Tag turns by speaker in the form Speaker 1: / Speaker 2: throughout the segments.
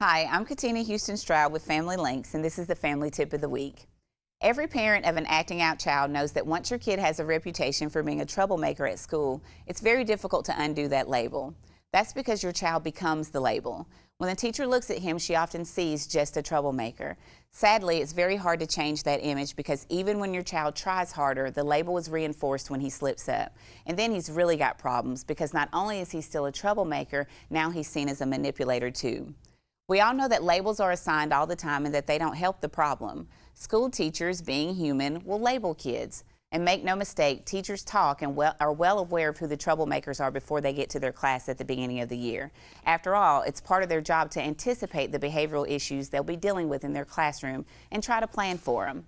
Speaker 1: Hi, I'm Katina Houston Stroud with Family Links, and this is the Family Tip of the Week. Every parent of an acting out child knows that once your kid has a reputation for being a troublemaker at school, it's very difficult to undo that label. That's because your child becomes the label. When the teacher looks at him, she often sees just a troublemaker. Sadly, it's very hard to change that image because even when your child tries harder, the label is reinforced when he slips up. And then he's really got problems because not only is he still a troublemaker, now he's seen as a manipulator too. We all know that labels are assigned all the time and that they don't help the problem. School teachers, being human, will label kids. And make no mistake, teachers talk and are well aware of who the troublemakers are before they get to their class at the beginning of the year. After all, it's part of their job to anticipate the behavioral issues they'll be dealing with in their classroom and try to plan for them.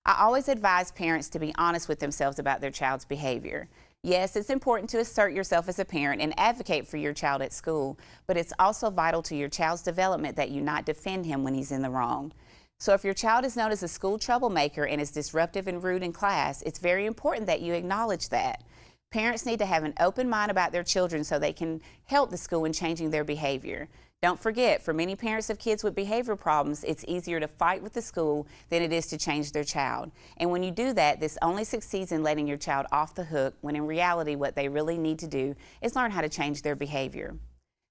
Speaker 1: I always advise parents to be honest with themselves about their child's behavior. Yes, it's important to assert yourself as a parent and advocate for your child at school, but it's also vital to your child's development that you not defend him when he's in the wrong. So if your child is known as a school troublemaker and is disruptive and rude in class, it's very important that you acknowledge that. Parents need to have an open mind about their children so they can help the school in changing their behavior. Don't forget, for many parents of kids with behavior problems, it's easier to fight with the school than it is to change their child. And when you do that, this only succeeds in letting your child off the hook, when in reality what they really need to do is learn how to change their behavior.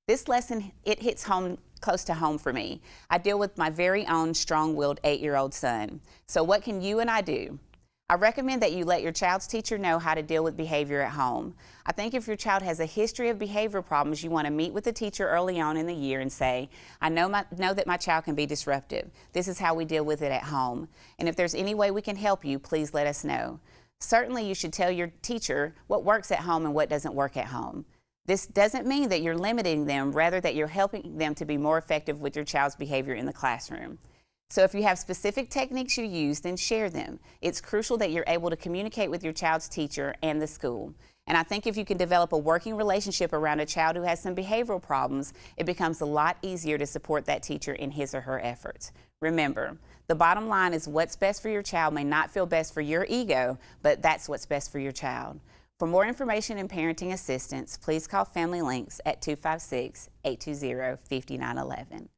Speaker 1: This lesson, it hits home close to home for me. I deal with my very own strong-willed 8-year-old son. So what can you and I do? I recommend that you let your child's teacher know how to deal with behavior at home. I think if your child has a history of behavior problems, you want to meet with the teacher early on in the year and say, I know that my child can be disruptive. This is how we deal with it at home. And if there's any way we can help you, please let us know. Certainly you should tell your teacher what works at home and what doesn't work at home. This doesn't mean that you're limiting them, rather that you're helping them to be more effective with your child's behavior in the classroom. So if you have specific techniques you use, then share them. It's crucial that you're able to communicate with your child's teacher and the school. And I think if you can develop a working relationship around a child who has some behavioral problems, it becomes a lot easier to support that teacher in his or her efforts. Remember, the bottom line is what's best for your child may not feel best for your ego, but that's what's best for your child. For more information and parenting assistance, please call Family Links at 256-820-5911.